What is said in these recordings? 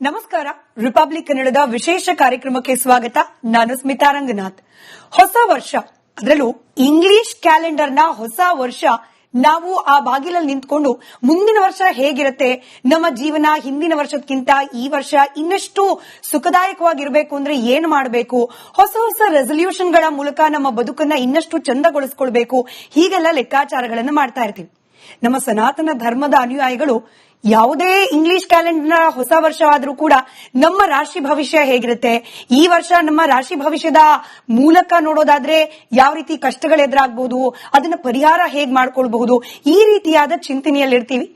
ನಮಸ್ಕಾರ. ರಿಪಬ್ಲಿಕ್ ಕನ್ನಡದ ವಿಶೇಷ ಕಾರ್ಯಕ್ರಮಕ್ಕೆ ಸ್ವಾಗತ. ನಾನು ಸ್ಮಿತಾ ರಂಗನಾಥ್. ಹೊಸ ವರ್ಷ, ಅದರಲ್ಲೂ ಇಂಗ್ಲಿಷ್ ಕ್ಯಾಲೆಂಡರ್ನ ಹೊಸ ವರ್ಷ, ನಾವು ಆ ಬಾಗಿಲಲ್ಲಿ ನಿಂತ್ಕೊಂಡು ಮುಂದಿನ ವರ್ಷ ಹೇಗಿರುತ್ತೆ, ನಮ್ಮ ಜೀವನ ಹಿಂದಿನ ವರ್ಷಕ್ಕಿಂತ ಈ ವರ್ಷ ಇನ್ನಷ್ಟು ಸುಖದಾಯಕವಾಗಿರಬೇಕು ಅಂದ್ರೆ ಏನು ಮಾಡಬೇಕು, ಹೊಸ ಹೊಸ ರೆಸಲ್ಯೂಷನ್ಗಳ ಮೂಲಕ ನಮ್ಮ ಬದುಕನ್ನ ಇನ್ನಷ್ಟು ಚಂದಗೊಳಿಸ್ಕೊಳ್ಬೇಕು, ಹೀಗೆಲ್ಲ ಲೆಕ್ಕಾಚಾರಗಳನ್ನು ಮಾಡ್ತಾ ಇರ್ತೀವಿ. ನಮ್ಮ ಸನಾತನ ಧರ್ಮದ ಅನುಯಾಯಿಗಳು ಯಾವುದೇ ಇಂಗ್ಲಿಷ್ ಕ್ಯಾಲೆಂಡರ್ನ ಹೊಸ ವರ್ಷವಾದ್ರೂ ಕೂಡ ನಮ್ಮ ರಾಶಿ ಭವಿಷ್ಯ ಹೇಗಿರುತ್ತೆ, ಈ ವರ್ಷ ನಮ್ಮ ರಾಶಿ ಭವಿಷ್ಯದ ಮೂಲಕ ನೋಡೋದಾದ್ರೆ ಯಾವ ರೀತಿ ಕಷ್ಟಗಳು ಎದುರಾಗಬಹುದು, ಅದನ್ನ ಪರಿಹಾರ ಹೇಗ್ ಮಾಡ್ಕೊಳ್ಬಹುದು, ಈ ರೀತಿಯಾದ ಚಿಂತನೆಯಲ್ಲಿರ್ತೀವಿ.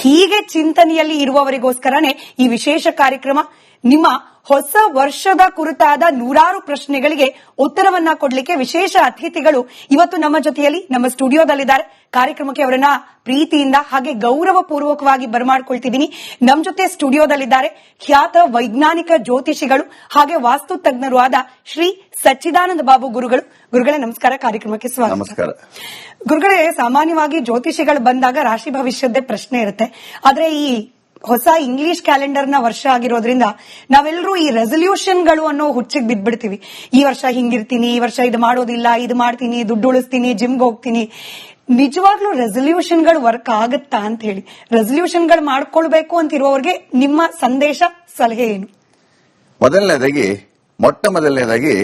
ಹೀಗೆ ಚಿಂತನೆಯಲ್ಲಿ ಇರುವವರಿಗೋಸ್ಕರನೇ ಈ ವಿಶೇಷ ಕಾರ್ಯಕ್ರಮ. ನಿಮ್ಮ ಹೊಸ ವರ್ಷದ ಕುರಿತಾದ ನೂರಾರು ಪ್ರಶ್ನೆಗಳಿಗೆ ಉತ್ತರವನ್ನ ಕೊಡ್ಲಿಕ್ಕೆ ವಿಶೇಷ ಅತಿಥಿಗಳು ಇವತ್ತು ನಮ್ಮ ಜೊತೆಯಲ್ಲಿ ನಮ್ಮ ಸ್ಟುಡಿಯೋದಲ್ಲಿದ್ದಾರೆ. ಕಾರ್ಯಕ್ರಮಕ್ಕೆ ಅವರನ್ನ ಪ್ರೀತಿಯಿಂದ ಹಾಗೆ ಗೌರವ ಪೂರ್ವಕವಾಗಿ ಬರಮಾಡ್ಕೊಳ್ತಿದ್ದೀನಿ. ನಮ್ಮ ಜೊತೆ ಸ್ಟುಡಿಯೋದಲ್ಲಿದ್ದಾರೆ ಖ್ಯಾತ ವೈಜ್ಞಾನಿಕ ಜ್ಯೋತಿಷಿಗಳು ಹಾಗೆ ವಾಸ್ತು ತಜ್ಞರು ಆದ ಶ್ರೀ ಸಚ್ಚಿದಾನಂದ ಬಾಬು ಗುರುಗಳು. ಗುರುಗಳೇ ನಮಸ್ಕಾರ, ಕಾರ್ಯಕ್ರಮಕ್ಕೆ ಸ್ವಾಗತ. ನಮಸ್ಕಾರ. ಗುರುಗಳೇ, ಸಾಮಾನ್ಯವಾಗಿ ಜ್ಯೋತಿಷಿಗಳು ಬಂದಾಗ ರಾಶಿ ಭವಿಷ್ಯದ್ದೇ ಪ್ರಶ್ನೆ ಇರುತ್ತೆ. ಆದ್ರೆ ಈ ಹೊಸ ಇಂಗ್ಲಿಷ್ ಕ್ಯಾಲೆಂಡರ್ನ ವರ್ಷ ಆಗಿರೋದ್ರಿಂದ ನಾವೆಲ್ಲರೂ ಈ ರೆಸಲ್ಯೂಷನ್ಗಳು ಅನ್ನೋ ಹುಚ್ಚಿಗೆ ಬಿದ್ಬಿಡ್ತೀವಿ. ಈ ವರ್ಷ ಹಿಂಗಿರ್ತೀನಿ, ಈ ವರ್ಷ ಇದು ಮಾಡೋದಿಲ್ಲ, ಇದು ಮಾಡ್ತೀನಿ, ದುಡ್ಡು ಉಳಿಸ್ತೀನಿ, ಜಿಮ್ಗೆ ಹೋಗ್ತೀನಿ. ನಿಜವಾಗ್ಲೂ ರೆಸಲ್ಯೂಷನ್ಗಳು ವರ್ಕ್ ಆಗುತ್ತಾ ಅಂತ ಹೇಳಿ, ರೆಸಲ್ಯೂಷನ್ಗಳು ಮಾಡ್ಕೊಳ್ಬೇಕು ಅಂತಿರುವವರಿಗೆ ನಿಮ್ಮ ಸಂದೇಶ, ಸಲಹೆ ಏನು? ಮೊಟ್ಟ ಮೊದಲನೇದಾಗಿ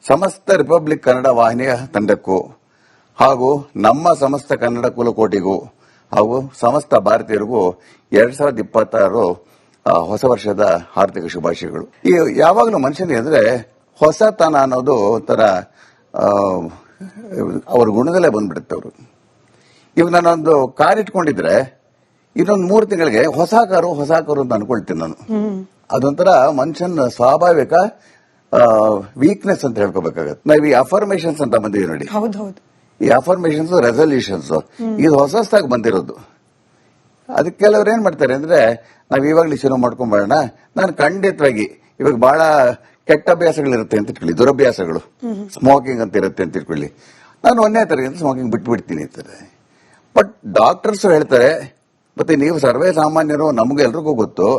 ಸಮಸ್ತ ರಿಪಬ್ಲಿಕ್ ಕನ್ನಡ ವಾಹಿನಿಯ ತಂಡಕ್ಕೂ ಹಾಗೂ ನಮ್ಮ ಸಮಸ್ತ ಕನ್ನಡ ಕುಲಕೋಟಿಗೂ ಹಾಗೂ ಸಮಸ್ತ ಭಾರತೀಯರಿಗೂ 2026 ಹೊಸ ವರ್ಷದ ಹಾರ್ದಿಕ ಶುಭಾಶಯಗಳು. ಈ ಯಾವಾಗಲೂ ಮನುಷ್ಯನಿಗೆ ಅಂದ್ರೆ ಹೊಸತನ ಅನ್ನೋದು ಒಂಥರ ಅವ್ರ ಗುಣದಲ್ಲೇ ಬಂದ್ಬಿಡುತ್ತೆ. ಅವರು ಇವಾಗ ನಾನೊಂದು ಕಾರ್ ಇಟ್ಕೊಂಡಿದ್ರೆ ಇನ್ನೊಂದು 3 ತಿಂಗಳಿಗೆ ಹೊಸ ಕಾರು ಅಂತ ಅನ್ಕೊಳ್ತೀನಿ ನಾನು. ಅದೊಂಥರ ಮನುಷ್ಯನ ಸ್ವಾಭಾವಿಕ ವೀಕ್ನೆಸ್ ಅಂತ ಹೇಳ್ಕೋಬೇಕಾಗತ್ತೆ. ನಾವು ಈ ಅಫರ್ಮೇಶನ್ಸ್ ಅಂತ ಬಂದಿವಿ ನೋಡಿ, ಈ ಅಫರ್ಮೇಶನ್ಸ್ ರೆಸಲ್ಯೂಷನ್ಸ್ ಇದು ಹೊಸದಾಗಿ ಬಂದಿರೋದು. ಅದಕ್ಕೆ ಕೆಲವ್ರು ಏನ್ ಮಾಡ್ತಾರೆ ಅಂದ್ರೆ, ನಾವ್ ಇವಾಗ್ಲೂ ಶುರು ಮಾಡ್ಕೊಂಡ್ಬರೋಣ, ನಾನು ಖಂಡಿತವಾಗಿ ಇವಾಗ ಬಹಳ ಕೆಟ್ಟ ಅಭ್ಯಾಸಗಳಿರುತ್ತೆ ಅಂತ ಇಟ್ಕೊಳ್ಳಿ, ದುರಭ್ಯಾಸಗಳು, ಸ್ಮೋಕಿಂಗ್ ಅಂತ ಇರುತ್ತೆ ಅಂತ ಇಟ್ಕೊಳ್ಳಿ, ನಾನು 1ನೇ ತರಗತಿ ಸ್ಮೋಕಿಂಗ್ ಬಿಟ್ಬಿಡ್ತೀನಿ ಅಂತಾರೆ. ಬಟ್ ಡಾಕ್ಟರ್ಸ್ ಹೇಳ್ತಾರೆ, ಮತ್ತೆ ನೀವು ಸರ್ವೇ ಸಾಮಾನ್ಯರು, ನಮಗೆಲ್ರಿಗೂ ಗೊತ್ತು,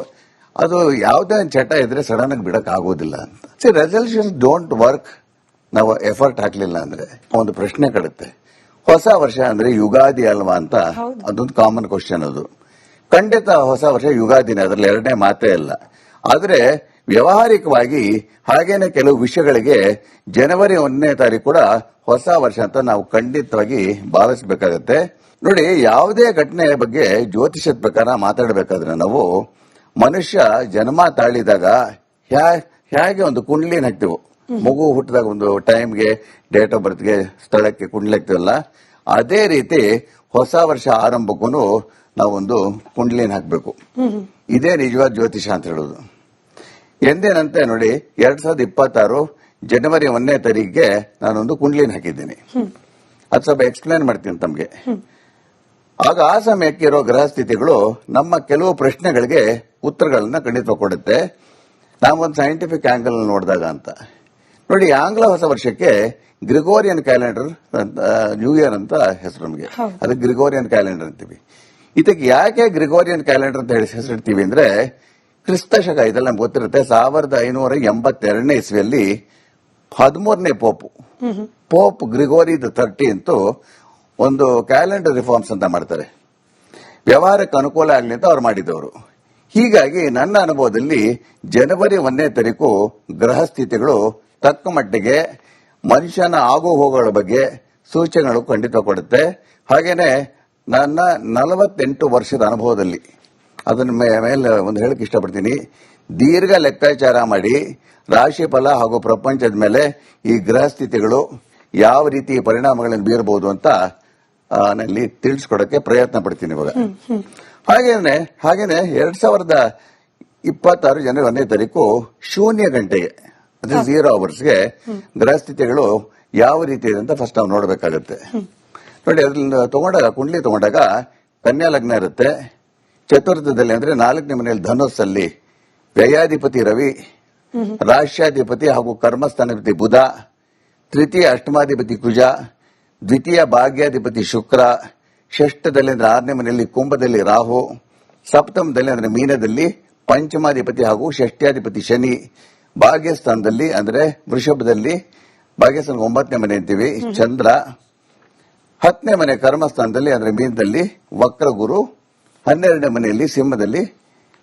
ಅದು ಯಾವುದೇ ಚಟ ಇದ್ರೆ ಸಡನ್ ಆಗಿ ಬಿಡಕ್ ಆಗೋದಿಲ್ಲ ಅಂತ. Resolutions don't work. ನಾವು ಎಫರ್ಟ್ ಹಾಕ್ಲಿಲ್ಲ ಅಂದ್ರೆ ಒಂದು ಪ್ರಶ್ನೆ ಕಡುತ್ತೆ. ಹೊಸ ವರ್ಷ ಅಂದ್ರೆ ಯುಗಾದಿ ಅಲ್ವಾ ಅಂತ, ಅದೊಂದು ಕಾಮನ್ ಕ್ವಶನ್. ಅದು ಖಂಡಿತ ಹೊಸ ವರ್ಷ ಯುಗಾದಿನೇ, ಅದರಲ್ಲಿ ಎರಡನೇ ಮಾತೇ ಇಲ್ಲ. ಆದ್ರೆ ವ್ಯವಹಾರಿಕವಾಗಿ ಹಾಗೇನೆ ಕೆಲವು ವಿಷಯಗಳಿಗೆ ಜನವರಿ 1ನೇ ತಾರೀಕು ಕೂಡ ಹೊಸ ವರ್ಷ ಅಂತ ನಾವು ಖಂಡಿತವಾಗಿ ಭಾವಿಸಬೇಕಾಗತ್ತೆ. ನೋಡಿ, ಯಾವುದೇ ಘಟನೆಯ ಬಗ್ಗೆ ಜ್ಯೋತಿಷದ ಪ್ರಕಾರ ಮಾತಾಡಬೇಕಾದ್ರೆ ನಾವು ಮನುಷ್ಯ ಜನ್ಮ ತಾಳಿದಾಗ ಹೇಗೆ ಒಂದು ಕುಂಡ್ಲಿನ ಹಾಕ್ತೇವೆ, ಮಗು ಹುಟ್ಟಿದಾಗ ಒಂದು ಟೈಮ್ಗೆ, ಡೇಟ್ ಆಫ್ ಬರ್ತ್ಗೆ, ಸ್ಥಳಕ್ಕೆ ಕುಂಡ್ಲಿ ಹಾಕ್ತೀವಲ್ಲ, ಅದೇ ರೀತಿ ಹೊಸ ವರ್ಷ ಆರಂಭಕ್ಕೂ ನಾವೊಂದು ಕುಂಡ್ಲಿನ ಹಾಕ್ಬೇಕು. ಇದೇ ನಿಜವಾದ ಜ್ಯೋತಿಷ ಅಂತ ಹೇಳೋದು. ಎಂದೇನಂತೆ ನೋಡಿ, 2026 ಜನವರಿ 1ನೇ ತಾರೀಕಿಗೆ ನಾನೊಂದು ಕುಂಡ್ಲಿನ ಹಾಕಿದ್ದೀನಿ. ಅದು ಸ್ವಲ್ಪ ಎಕ್ಸ್ಪ್ಲೇನ್ ಮಾಡ್ತೀನಿ ತಮಗೆ. ಆಗ ಆ ಸಮಯಕ್ಕೆ ಇರೋ ಗ್ರಹ ಸ್ಥಿತಿಗಳು ನಮ್ಮ ಕೆಲವು ಪ್ರಶ್ನೆಗಳಿಗೆ ಉತ್ತರಗಳನ್ನ ಖಂಡಿತ ಕೊಡುತ್ತೆ, ನಾವೊಂದು ಸೈಂಟಿಫಿಕ್ ಆಂಗಲ್ ನೋಡಿದಾಗ ಅಂತ. ನೋಡಿ, ಆಂಗ್ಲ ಹೊಸ ವರ್ಷಕ್ಕೆ ಗ್ರಿಗೋರಿಯನ್ ಕ್ಯಾಲೆಂಡರ್ ಅಂತ, ನ್ಯೂ ಇಯರ್ ಅಂತ ಹೆಸರು ನಮಗೆ, ಅದಕ್ಕೆ ಗ್ರಿಗೋರಿಯನ್ ಕ್ಯಾಲೆಂಡರ್ ಅಂತೀವಿ. ಇದಕ್ಕೆ ಯಾಕೆ ಗ್ರಿಗೋರಿಯನ್ ಕ್ಯಾಲೆಂಡರ್ ಅಂತ ಹೇಳಿ ಹೆಸರಿಡ್ತೀವಿ ಅಂದ್ರೆ, ಕ್ರಿಸ್ತ ಶಕ, ಇದೆಲ್ಲ ನಮ್ಗೆ ಗೊತ್ತಿರುತ್ತೆ, 1582ನೇ ಇಸ್ವಿಯಲ್ಲಿ 13ನೇ ಪೋಪ್ ಗ್ರಿಗೋರಿ ದ 13th ಒಂದು ಕ್ಯಾಲೆಂಡರ್ ರಿಫಾರ್ಮ್ಸ್ ಅಂತ ಮಾಡ್ತಾರೆ. ವ್ಯವಹಾರಕ್ಕೆ ಅನುಕೂಲ ಆಗಲಿ ಅಂತ ಅವ್ರು ಮಾಡಿದವರು. ಹೀಗಾಗಿ ನನ್ನ ಅನುಭವದಲ್ಲಿ ಜನವರಿ 1ನೇ ತಾರೀಕು ಗ್ರಹ ಸ್ಥಿತಿಗಳು ತಕ್ಕ ಮಟ್ಟಿಗೆ ಮನುಷ್ಯನ ಆಗು ಹೋಗುಗಳ ಬಗ್ಗೆ ಸೂಚನೆಗಳು ಖಂಡಿತ ಕೊಡುತ್ತೆ. ಹಾಗೇನೆ ನನ್ನ 48 ವರ್ಷದ ಅನುಭವದಲ್ಲಿ ಅದನ್ನ ಮೇಲೆ ಒಂದು ಹೇಳಕ್ ಇಷ್ಟಪಡ್ತೀನಿ. ದೀರ್ಘ ಲೆಕ್ಕಾಚಾರ ಮಾಡಿ ರಾಶಿ ಫಲ ಹಾಗೂ ಪ್ರಪಂಚದ ಮೇಲೆ ಈ ಗ್ರಹ ಸ್ಥಿತಿಗಳು ಯಾವ ರೀತಿ ಪರಿಣಾಮಗಳನ್ನು ಬೀರಬಹುದು ಅಂತ ನಲ್ಲಿ ತಿಳಿಸ್ಕೊಡಕ್ಕೆ ಪ್ರಯತ್ನ ಪಡ್ತೀನಿ ಇವಾಗ. ಹಾಗೇನೆ 2026 ಜನವರಿ 1ನೇ ತಾರೀಕು 0 ಗಂಟೆಗೆ, ಅದು 0 ಅವರ್ಸ್ಗೆ ಗ್ರಹ ಸ್ಥಿತಿಗಳು ಯಾವ ರೀತಿ ಇದೆ ಅಂತ ಫಸ್ಟ್ ನಾವು ನೋಡಬೇಕಾಗತ್ತೆ. ನೋಡಿ, ಅದ್ರಿಂದ ತಗೊಂಡಾಗ ಕುಂಡ್ಲಿ ತಗೊಂಡಾಗ ಕನ್ಯಾ ಲಗ್ನ ಇರುತ್ತೆ. ಚತುರ್ಥದಲ್ಲಿ ಅಂದ್ರೆ 4ನೇ ಮನೆಯಲ್ಲಿ ಧನುಸ್ಸಲ್ಲಿ ವ್ಯಯಾಧಿಪತಿ ರವಿ, ರಾಷ್ಟ್ರಾಧಿಪತಿ ಹಾಗೂ ಕರ್ಮಸ್ಥಾನಾಧಿಪತಿ ಬುಧ, ತೃತೀಯ ಅಷ್ಟಮಾಧಿಪತಿ ಕುಜ, ದ್ವಿತೀಯ ಭಾಗ್ಯಾಧಿಪತಿ ಶುಕ್ರ, ಷಷ್ಠದಲ್ಲಿ ಅಂದ್ರೆ 6ನೇ ಮನೆಯಲ್ಲಿ ಕುಂಭದಲ್ಲಿ ರಾಹು, ಸಪ್ತಮದಲ್ಲಿ ಅಂದ್ರೆ ಮೀನದಲ್ಲಿ ಪಂಚಮಾಧಿಪತಿ ಹಾಗೂ ಷಷ್ಠ್ಯಾಧಿಪತಿ ಶನಿ ಭಾಗ್ಯಸ್ಥಾನದಲ್ಲಿ ಅಂದ್ರೆ ವೃಷಭದಲ್ಲಿ, ಭಾಗ್ಯಸ್ಥಾನ 9ನೇ ಮನೆ ಅಂತೀವಿ, ಚಂದ್ರ 10ನೇ ಮನೆ ಕರ್ಮಸ್ಥಾನದಲ್ಲಿ ಅಂದ್ರೆ ಮೀನದಲ್ಲಿ ವಕ್ರ ಗುರು, 12ನೇ ಮನೆಯಲ್ಲಿ ಸಿಂಹದಲ್ಲಿ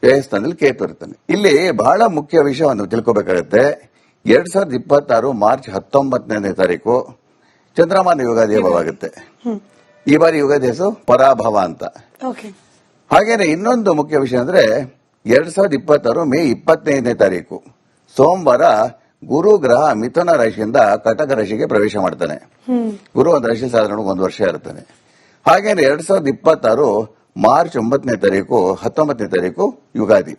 ವ್ಯಯಸ್ಥಾನದಲ್ಲಿ ಕೇತು ಇರ್ತಾನೆ. ಇಲ್ಲಿ ಬಹಳ ಮುಖ್ಯ ವಿಷಯವನ್ನು ತಿಳ್ಕೋಬೇಕಾಗುತ್ತೆ. 2026 ಮಾರ್ಚ್ 19ನೇ ತಾರೀಕು ಚಂದ್ರಮಾನ ಯುಗಾದಿ ಹಬ್ಬವಾಗುತ್ತೆ. ಈ ಬಾರಿ ಯುಗಾದಿ ಹೆಸರು ಪರಾಭವ ಅಂತ. ಹಾಗೇನೆ ಇನ್ನೊಂದು ಮುಖ್ಯ ವಿಷಯ ಅಂದ್ರೆ 2026 ಮೇ 25ನೇ ತಾರೀಕು ಸೋಮವಾರ ಗುರು ಗ್ರಹ ಮಿಥುನ ರಾಶಿಯಿಂದ ಕಟಕ ರಾಶಿಗೆ ಪ್ರವೇಶ ಮಾಡ್ತಾನೆ. ಗುರು ಒಂದು ರಾಶಿ ಸಾಧಾರಣ 1 ವರ್ಷ ಇರ್ತಾನೆ. ಹಾಗೇನೆ 2026 ಮಾರ್ಚ್ 9ನೇ ತಾರೀಕು 19ನೇ ತಾರೀಕು ಯುಗಾದಿ.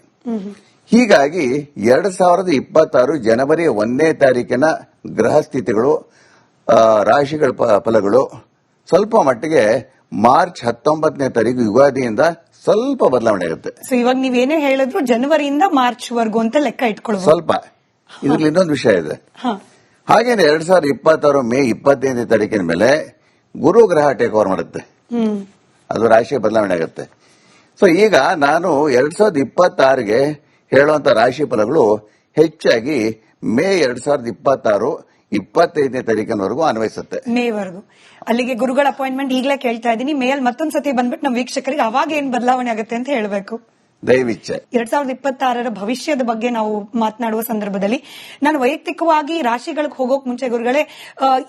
ಹೀಗಾಗಿ 2026 ಜನವರಿ 1ನೇ ತಾರೀಕಿನ ಗ್ರಹ ಸ್ಥಿತಿಗಳು, ರಾಶಿಗಳ ಫಲಗಳು ಸ್ವಲ್ಪ ಮಟ್ಟಿಗೆ ಮಾರ್ಚ್ 19ನೇ ತಾರೀಕು ಯುಗಾದಿಯಿಂದ ಸ್ವಲ್ಪ ಬದಲಾವಣೆ ಆಗುತ್ತೆ. ಸೊ ಇವಾಗ ನೀವೇನೇ ಹೇಳಿದ್ರು ಜನವರಿಯಿಂದ ಮಾರ್ಚ್ ವರ್ಗು ಅಂತ ಲೆಕ್ಕ ಇಟ್ಕೊಳ್ಬಹುದು. ಸ್ವಲ್ಪ ಇದ್ರಲ್ಲಿ ಇನ್ನೊಂದು ವಿಷಯ ಇದೆ. ಹಾಗೇನೆ 2026 ಮೇ 25ನೇ ತಾರೀಕಿನ ಮೇಲೆ ಗುರು ಗ್ರಹ ಟೇಕ್ ಓವರ್ ಮಾಡುತ್ತೆ. ಅದು ರಾಶಿಯ ಬದಲಾವಣೆ ಆಗುತ್ತೆ. ಸೊ ಈಗ ನಾನು 2026ಗೆ ಹೇಳುವಂತ ರಾಶಿ ಫಲಗಳು ಹೆಚ್ಚಾಗಿ ಮೇ 2026 25ನೇ ತಾರೀಕಿನವರೆಗೂ ಅನ್ವಯಿಸುತ್ತೆ. ಮೇವರೆಗೂ ಅಲ್ಲಿಗೆ ಗುರುಗಳ ಅಪಾಯಿಂಟ್ಮೆಂಟ್ ಈಗಲೇ ಕೇಳ್ತಾ ಇದ್ದೀನಿ. ಮೇಲ್ ಮತ್ತೊಂದ್ಸತಿ ಬಂದ್ಬಿಟ್ಟು ನಮ್ಮ ವೀಕ್ಷಕರಿಗೆ ಅವಾಗ ಏನ್ ಬದಲಾವಣೆ ಆಗುತ್ತೆ ಅಂತ ಹೇಳಬೇಕು. ದಯವಿಚ್ಛೆ. 2026 ಭವಿಷ್ಯದ ಬಗ್ಗೆ ನಾವು ಮಾತನಾಡುವ ಸಂದರ್ಭದಲ್ಲಿ ನಾನು ವೈಯಕ್ತಿಕವಾಗಿ ರಾಶಿಗಳಿಗೆ ಹೋಗೋಕ್ ಮುಂಚೆ ಗುರುಗಳೇ,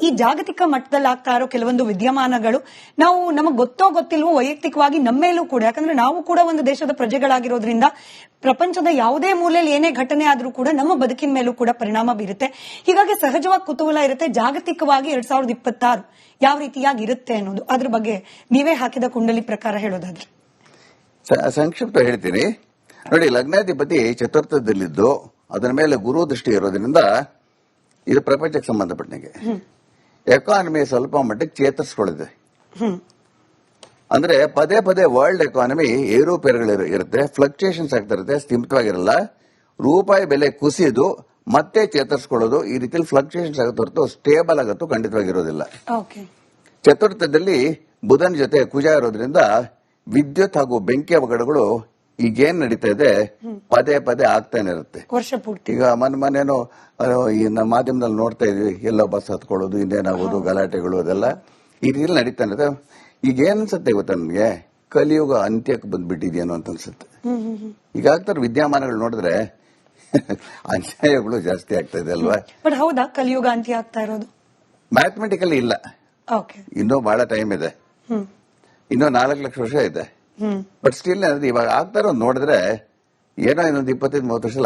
ಈ ಜಾಗತಿಕ ಮಟ್ಟದಲ್ಲಿ ಆಗ್ತಾ ಇರೋ ಕೆಲವೊಂದು ವಿದ್ಯಮಾನಗಳು ನಾವು ನಮಗ್ ಗೊತ್ತೋ ಗೊತ್ತಿಲ್ವೋ ವೈಯಕ್ತಿಕವಾಗಿ ನಮ್ಮೇಲೂ ಕೂಡ, ಯಾಕಂದ್ರೆ ನಾವು ಕೂಡ ಒಂದು ದೇಶದ ಪ್ರಜೆಗಳಾಗಿರೋದ್ರಿಂದ ಪ್ರಪಂಚದ ಯಾವುದೇ ಮೂಲೆಯಲ್ಲಿ ಏನೇ ಘಟನೆ ಆದ್ರೂ ಕೂಡ ನಮ್ಮ ಬದುಕಿನ ಮೇಲೂ ಕೂಡ ಪರಿಣಾಮ ಬೀರುತ್ತೆ. ಹೀಗಾಗಿ ಸಹಜವಾಗಿ ಕುತೂಹಲ ಇರುತ್ತೆ, ಜಾಗತಿಕವಾಗಿ 2026 ಯಾವ ರೀತಿಯಾಗಿ ಇರುತ್ತೆ ಅನ್ನೋದು. ಅದ್ರ ಬಗ್ಗೆ ನೀವೇ ಹಾಕಿದ ಕುಂಡಲಿ ಪ್ರಕಾರ ಹೇಳೋದಾದ್ರೆ ಸಂಕ್ಷಿಪ್ತ ಹೇಳ್ತೀನಿ ನೋಡಿ. ಲಗ್ನಾಧಿಪತಿ ಚತುರ್ಥದಲ್ಲಿದ್ದು ಅದರ ಮೇಲೆ ಗುರು ದೃಷ್ಟಿ ಇರೋದ್ರಿಂದ ಇದು ಪ್ರಪಂಚಕ್ಕೆ ಸಂಬಂಧಪಟ್ಟಂಗೆ ಎಕಾನಮಿ ಸ್ವಲ್ಪ ಮಟ್ಟಿಗೆ ಚೇತರಿಸಿಕೊಳ್ಳಿದೆ. ಅಂದ್ರೆ ಪದೇ ಪದೇ ವರ್ಲ್ಡ್ ಎಕಾನಮಿ ಏರುಪೇರುಗಳು ಇರುತ್ತೆ, ಫ್ಲಕ್ಚುಯೇಷನ್ಸ್ ಆಗ್ತಾ ಇರುತ್ತೆ, ಸ್ಥಿಮಿತವಾಗಿರಲ್ಲ. ರೂಪಾಯಿ ಬೆಲೆ ಕುಸಿದು ಮತ್ತೆ ಚೇತರಿಸಿಕೊಳ್ಳೋದು, ಈ ರೀತಿಯಲ್ಲಿ ಫ್ಲಕ್ಚುಯೇಷನ್ಸ್ ಆಗುತ್ತೆ ಹೊರತು ಸ್ಟೇಬಲ್ ಆಗತ್ತೂ ಖಂಡಿತವಾಗಿರೋದಿಲ್ಲ. ಚತುರ್ಥದಲ್ಲಿ ಬುಧನ್ ಜೊತೆ ಕುಜ ಇರೋದ್ರಿಂದ ವಿದ್ಯುತ್ ಹಾಗೂ ಬೆಂಕಿ ಅವಘಡಗಳು ಈಗೇನ್ ನಡೀತಾ ಇದೆ ಪದೇ ಪದೇ ಆಗ್ತಾನೆ ಇರುತ್ತೆ ವರ್ಷ ಪೂರ್ತಿ. ಈಗ ಮೊನ್ನೇನೋ ಈ ನಮ್ಮ ಮಾಧ್ಯಮದಲ್ಲಿ ನೋಡ್ತಾ ಇದೀವಿ, ಎಲ್ಲೋ ಬಸ್ ಹತ್ಕೊಳ್ಳೋದು, ಇನ್ನೇನಾಗೋದು, ಗಲಾಟೆಗಳು, ಅದೆಲ್ಲ ಈ ರೀತಿಯಲ್ಲಿ ನಡೀತಾನೆ ಇದೆ. ಈಗ ಏನ್ ಅನ್ಸುತ್ತೆ ಗೊತ್ತಾ ನನಗೆ, ಕಲಿಯುಗ ಅಂತ್ಯಕ್ಕೆ ಬಂದ್ಬಿಟ್ಟಿದೆಯೇನೋ ಅಂತ ಅನ್ಸುತ್ತೆ. ಈಗ ಆಗ್ತಾರ ವಿದ್ಯಮಾನಗಳು ನೋಡಿದ್ರೆ ಅನ್ಯಾಯಗಳು ಜಾಸ್ತಿ ಆಗ್ತಾ ಇದೆ ಅಲ್ವಾ. ಬಟ್ ಹೌದಾ ಕಲಿಯುಗ ಅಂತ್ಯ ಆಗ್ತಾ ಇರೋದು? ಮ್ಯಾಥಮೆಟಿಕಲಿ ಇಲ್ಲ, ಇನ್ನೂ ಬಹಳ ಟೈಮ್ ಇದೆ, ಇನ್ನೂ 4 ಲಕ್ಷ ವರ್ಷ ಇದೆ. ಬಟ್ ಸ್ಟಿಲ್ ಇವಾಗ ಆಗ್ತಾ ಇರೋದು ನೋಡಿದ್ರೆ ಏನೋ ಇನ್ನೊಂದು 25-30 ವರ್ಷ